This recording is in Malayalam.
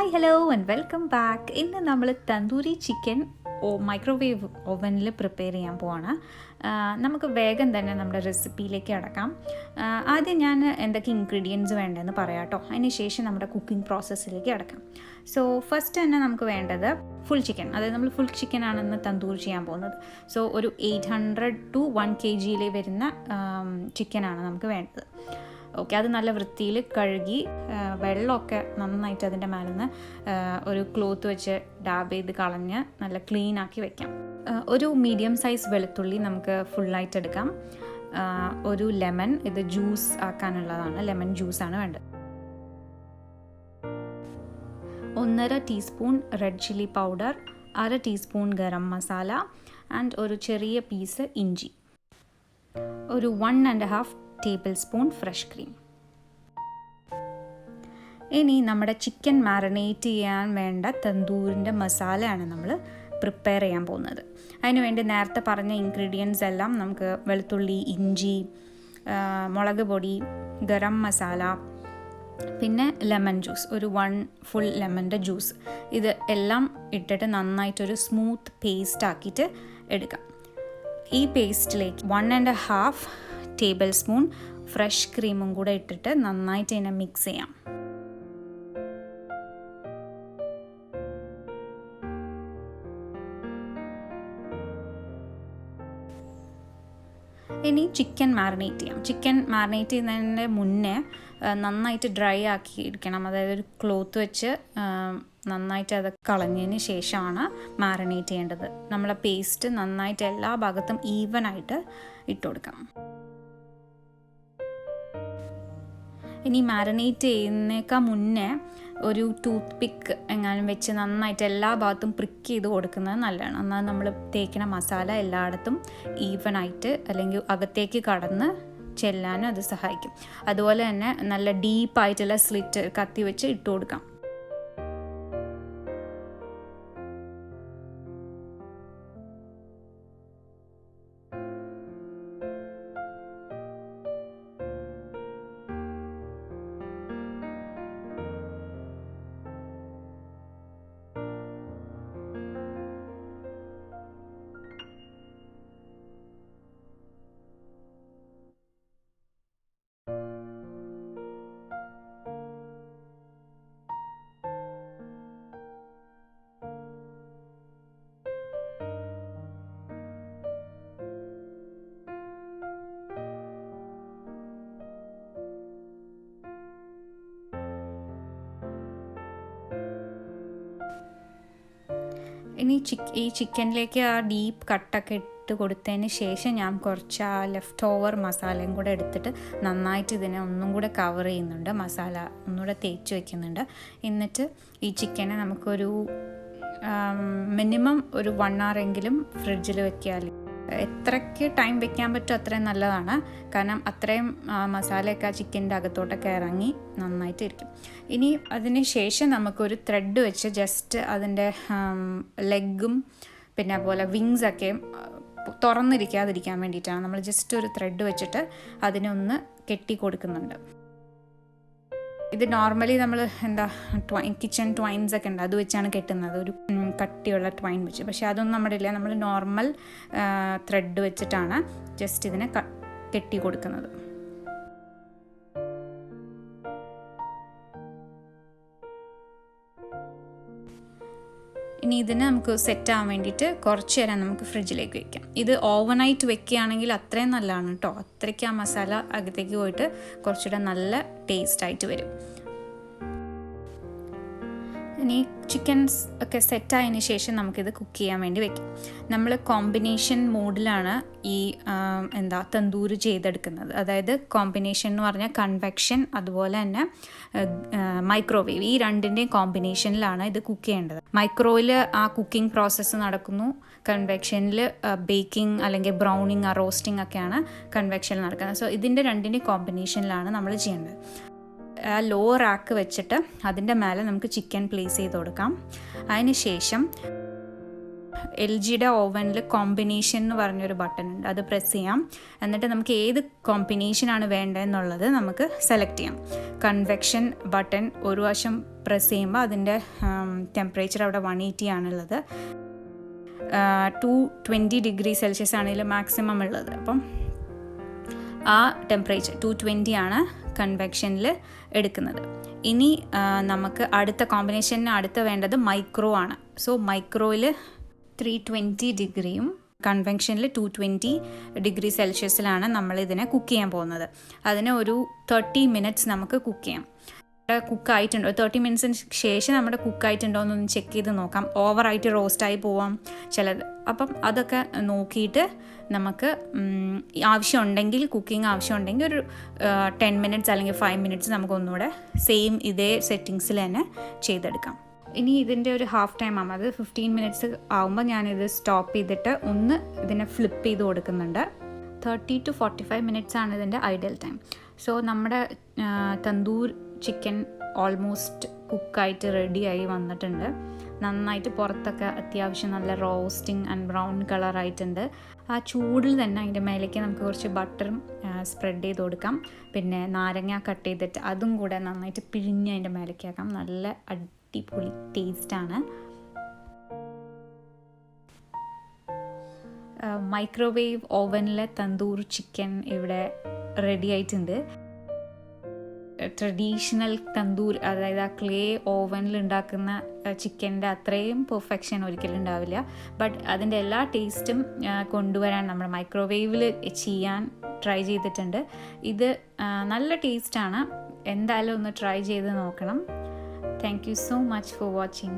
Hi hello and welcome back. ഇന്ന് നമ്മൾ തന്തൂരി ചിക്കൻ മൈക്രോവേവ് ഓവനിൽ പ്രിപ്പയർ ചെയ്യാൻ പോവാണ്. നമുക്ക് വേഗം തന്നെ നമ്മുടെ റെസിപ്പിയിലേക്ക് അടക്കാം. ആദ്യം ഞാൻ എന്തൊക്കെ ഇൻഗ്രീഡിയൻസ് വേണ്ടതെന്ന് പറയാം കേട്ടോ. അതിന് ശേഷം നമ്മുടെ കുക്കിംഗ് പ്രോസസ്സിലേക്ക് അടക്കാം. സോ ഫസ്റ്റ് തന്നെ നമുക്ക് വേണ്ടത് ഫുൾ ചിക്കൻ, അതായത് നമ്മൾ ഫുൾ ചിക്കൻ ആണെന്ന് തന്തൂർ ചെയ്യാൻ പോകുന്നത്. സോ ഒരു 800 to 1 kg വരുന്ന ചിക്കനാണ് നമുക്ക് വേണ്ടത്. ഓക്കെ, അത് നല്ല വൃത്തിയിൽ കഴുകി വെള്ളമൊക്കെ നന്നായിട്ട് അതിൻ്റെ മേലെ നിന്ന് ഒരു ക്ലോത്ത് വെച്ച് ഡാബ് ചെയ്ത് കളഞ്ഞ് നല്ല ക്ലീൻ ആക്കി വെക്കാം. ഒരു മീഡിയം സൈസ് വെളുത്തുള്ളി നമുക്ക് ഫുള്ളായിട്ട് എടുക്കാം. ഒരു ലെമൺ, ഇത് ജ്യൂസ് ആക്കാനുള്ളതാണ്, ലെമൺ ജ്യൂസാണ് വേണ്ടത്. 1.5 teaspoon red chilli powder, 1/2 teaspoon garam masala and ഒരു ചെറിയ പീസ് ഇഞ്ചി, ഒരു 1.5 ടേബിൾ സ്പൂൺ ഫ്രഷ് ക്രീം. ഇനി നമ്മുടെ ചിക്കൻ മാറിനേറ്റ് ചെയ്യാൻ വേണ്ട തന്തൂരിൻ്റെ മസാലയാണ് നമ്മൾ പ്രിപ്പയർ ചെയ്യാൻ പോകുന്നത്. അതിനുവേണ്ടി നേരത്തെ പറഞ്ഞ ഇൻഗ്രീഡിയൻസ് എല്ലാം നമുക്ക് വെളുത്തുള്ളി, ഇഞ്ചി, മുളക് പൊടി, ഗരം മസാല, പിന്നെ ലെമൺ ജ്യൂസ്, ഒരു 1 ഫുൾ ലെമണിൻ്റെ ജ്യൂസ്, ഇത് എല്ലാം ഇട്ടിട്ട് നന്നായിട്ടൊരു സ്മൂത്ത് പേസ്റ്റ് ആക്കിയിട്ട് എടുക്കാം. ഈ പേസ്റ്റിലേക്ക് 1.5 ടേബിൾ സ്പൂൺ ഫ്രഷ് ക്രീമും കൂടെ ഇട്ടിട്ട് നന്നായിട്ട് ഇതിനെ മിക്സ് ചെയ്യാം. ഇനി ചിക്കൻ മാറിനേറ്റ് ചെയ്യാം. ചിക്കൻ മാറിനേറ്റ് ചെയ്യുന്നതിൻ്റെ മുന്നേ നന്നായിട്ട് ഡ്രൈ ആക്കി ഇരിക്കണം. അതായത് ഒരു ക്ലോത്ത് വെച്ച് നന്നായിട്ട് അത് കളഞ്ഞതിന് ശേഷമാണ് മാറിനേറ്റ് ചെയ്യേണ്ടത്. നമ്മളെ പേസ്റ്റ് നന്നായിട്ട് എല്ലാ ഭാഗത്തും ഈവനായിട്ട് ഇട്ട് കൊടുക്കാം. ഇനി മാറിനേറ്റ് ചെയ്യുന്നേക്കാൾ മുന്നേ ഒരു ടൂത്ത് പിക്ക് എങ്ങാനും വെച്ച് നന്നായിട്ട് എല്ലാ ഭാഗത്തും പ്രിക്ക് ചെയ്ത് കൊടുക്കുന്നത് നല്ലതാണ്. എന്നാൽ നമ്മൾ തേക്കുന്ന മസാല എല്ലായിടത്തും ഈവനായിട്ട് അല്ലെങ്കിൽ അകത്തേക്ക് കടന്ന് ചെല്ലാനും അത് സഹായിക്കും. അതുപോലെ തന്നെ നല്ല ഡീപ്പായിട്ടുള്ള സ്ലിറ്റ് കത്തി വെച്ച് ഇട്ട് കൊടുക്കാം. ഇനി ഈ ചിക്കനിലേക്ക് ആ ഡീപ്പ് കട്ടൊക്കെ ഇട്ട് കൊടുത്തതിന് ശേഷം ഞാൻ കുറച്ച് ആ ലെഫ്റ്റ് ഓവർ മസാലയും കൂടെ എടുത്തിട്ട് നന്നായിട്ട് ഇതിനെ ഒന്നും കൂടെ കവർ ചെയ്യുന്നുണ്ട്, മസാല ഒന്നുകൂടെ തേച്ച് വയ്ക്കുന്നുണ്ട്. എന്നിട്ട് ഈ ചിക്കനെ നമുക്കൊരു മിനിമം ഒരു 1 hour എങ്കിലും ഫ്രിഡ്ജിൽ വെക്കിയാൽ എത്രയ്ക്ക് ടൈം വെക്കാൻ പറ്റുമോ അത്രയും നല്ലതാണ്. കാരണം അത്രയും മസാലയൊക്കെ ആ ചിക്കൻ്റെ അകത്തോട്ടൊക്കെ ഇറങ്ങി നന്നായിട്ട് ഇരിക്കും. ഇനി അതിന് ശേഷം നമുക്കൊരു ത്രെഡ് വെച്ച് ജസ്റ്റ് അതിൻ്റെ ലെഗും പിന്നെ പോലെ വിങ്സൊക്കെ തുറന്നിരിക്കാതിരിക്കാൻ വേണ്ടിയിട്ടാണ് നമ്മൾ ജസ്റ്റ് ഒരു ത്രെഡ് വെച്ചിട്ട് അതിനൊന്ന് കെട്ടി കൊടുക്കുന്നുണ്ട്. ഇത് നോർമലി നമ്മൾ കിച്ചൺ ട്വൈൻസ് ഒക്കെ ഉണ്ട്, അത് വെച്ചാണ് കെട്ടുന്നത്, ഒരു കട്ടിയുള്ള ട്വൈൻ വെച്ച്. പക്ഷേ അതൊന്നും നമ്മുടെ ഇല്ല, നമ്മൾ നോർമൽ ത്രെഡ് വെച്ചിട്ടാണ് ജസ്റ്റ് ഇതിനെ കെട്ടി കൊടുക്കുന്നത്. ഇനി ഇതിന് നമുക്ക് സെറ്റ് ആവാൻ വേണ്ടിയിട്ട് കുറച്ച് നേരം നമുക്ക് ഫ്രിഡ്ജിലേക്ക് വെക്കാം. ഇത് ഓവർനൈറ്റ് വെക്കുകയാണെങ്കിൽ അത്രയും നല്ലതാണ് കേട്ടോ. അത്രയ്ക്ക് ആ മസാല അകത്തേക്ക് പോയിട്ട് കുറച്ചുകൂടെ നല്ല ടേസ്റ്റായിട്ട് വരും. ഇനി ചിക്കൻസ് ഒക്കെ സെറ്റായതിന് ശേഷം നമുക്കിത് കുക്ക് ചെയ്യാൻ വേണ്ടി വെക്കാം. നമ്മൾ കോമ്പിനേഷൻ മോഡിലാണ് ഈ തന്തൂര് ചെയ്തെടുക്കുന്നത്. അതായത് കോമ്പിനേഷൻ എന്ന് പറഞ്ഞാൽ കൺവെക്ഷൻ അതുപോലെ തന്നെ മൈക്രോവേവ്, ഈ രണ്ടിൻ്റെയും കോമ്പിനേഷനിലാണ് ഇത് കുക്ക് ചെയ്യേണ്ടത്. മൈക്രോയിൽ ആ കുക്കിംഗ് പ്രോസസ്സ് നടക്കുന്നു, കൺവെക്ഷനിൽ ബേക്കിംഗ് അല്ലെങ്കിൽ ബ്രൗണിങ് റോസ്റ്റിംഗ് ഒക്കെയാണ് കൺവെക്ഷനിൽ നടക്കുന്നത്. സോ ഇതിൻ്റെ രണ്ടിൻ്റെയും കോമ്പിനേഷനിലാണ് നമ്മൾ ചെയ്യേണ്ടത്. ലോ റാക്ക് വെച്ചിട്ട് അതിൻ്റെ മേലെ നമുക്ക് ചിക്കൻ പ്ലേസ് ചെയ്ത് കൊടുക്കാം. അതിന് ശേഷം LGയുടെ ഓവനിൽ കോമ്പിനേഷൻ എന്ന് പറഞ്ഞൊരു ബട്ടൺ ഉണ്ട്, അത് പ്രസ് ചെയ്യാം. എന്നിട്ട് നമുക്ക് ഏത് കോമ്പിനേഷനാണ് വേണ്ടതെന്നുള്ളത് നമുക്ക് സെലക്ട് ചെയ്യാം. കൺവെക്ഷൻ ബട്ടൺ ഒരു വശം പ്രസ് ചെയ്യുമ്പോൾ അതിൻ്റെ ടെമ്പറേച്ചർ അവിടെ 180 ആണുള്ളത്. 220 ഡിഗ്രി സെൽഷ്യസ് ആണെങ്കിലും മാക്സിമം ഉള്ളത്. അപ്പം ആ ടെമ്പറേച്ചർ 220 ആണ് കൺവെക്ഷനിൽ എടുക്കുന്നത്. ഇനി നമുക്ക് അടുത്ത കോമ്പിനേഷന് അടുത്ത വേണ്ടത് മൈക്രോ ആണ്. സോ മൈക്രോയിൽ 320 ഡിഗ്രിയും കൺവെൻഷനിൽ 220 ഡിഗ്രി സെൽഷ്യസിലാണ് നമ്മൾ ഇതിനെ കുക്ക് ചെയ്യാൻ പോകുന്നത്. അതിന് ഒരു 30 മിനിറ്റ്സ് നമുക്ക് കുക്ക് ചെയ്യാം. കുക്കായിട്ടുണ്ടോ 30 മിനിറ്റ്സിന് ശേഷം നമ്മുടെ കുക്കായിട്ടുണ്ടോ എന്നൊന്ന് ചെക്ക് ചെയ്ത് നോക്കാം. ഓവറായിട്ട് റോസ്റ്റായി പോവാം ചിലത്. അപ്പം അതൊക്കെ നോക്കിയിട്ട് നമുക്ക് ആവശ്യമുണ്ടെങ്കിൽ, കുക്കിംഗ് ആവശ്യമുണ്ടെങ്കിൽ ഒരു 10 മിനിറ്റ്സ് അല്ലെങ്കിൽ 5 മിനിറ്റ്സ് നമുക്കൊന്നുകൂടെ സെയിം ഇതേ സെറ്റിങ്സിൽ തന്നെ ചെയ്തെടുക്കാം. ഇനി ഇതിൻ്റെ ഒരു ഹാഫ് ടൈം ആകുമ്പോൾ, അത് 15 മിനിറ്റ്സ് ആകുമ്പോൾ ഞാനിത് സ്റ്റോപ്പ് ചെയ്തിട്ട് ഒന്ന് ഇതിനെ ഫ്ലിപ്പ് ചെയ്ത് കൊടുക്കുന്നുണ്ട്. 30 to 45 മിനിറ്റ്സ് ആണ് ഇതിൻ്റെ ഐഡിയൽ ടൈം. സോ നമ്മുടെ തന്തൂർ ചിക്കൻ ഓൾമോസ്റ്റ് കുക്കായിട്ട് റെഡിയായി വന്നിട്ടുണ്ട്. നന്നായിട്ട് പുറത്തൊക്കെ അത്യാവശ്യം നല്ല റോസ്റ്റിംഗ് ആൻഡ് ബ്രൗൺ കളറായിട്ടുണ്ട്. ആ ചൂടിൽ തന്നെ അതിൻ്റെ മേലേക്ക് നമുക്ക് കുറച്ച് ബട്ടറും സ്പ്രെഡ് ചെയ്ത് കൊടുക്കാം. പിന്നെ നാരങ്ങ കട്ട് ചെയ്തിട്ട് അതും കൂടെ നന്നായിട്ട് പിഴിഞ്ഞ് അതിൻ്റെ മേലേക്ക് ആക്കാം. നല്ല അടിപൊളി ടേസ്റ്റാണ്. മൈക്രോവേവ് ഓവനിലെ തന്തൂർ ചിക്കൻ ഇവിടെ റെഡി ആയിട്ടുണ്ട്. ട്രഡീഷണൽ തന്തൂർ, അതായത് ആ ക്ലേ ഓവനിൽ ഉണ്ടാക്കുന്ന ചിക്കൻ്റെ അത്രയും പെർഫെക്ഷൻ ഒരിക്കലും ഉണ്ടാവില്ല. ബട്ട് അതിൻ്റെ എല്ലാ ടേസ്റ്റും കൊണ്ടുവരാൻ നമ്മൾ മൈക്രോവേവിൽ ചെയ്യാൻ ട്രൈ ചെയ്തിട്ടുണ്ട്. ഇത് നല്ല ടേസ്റ്റാണ്. എന്തായാലും ഒന്ന് ട്രൈ ചെയ്ത് നോക്കണം. Thank you so much for watching.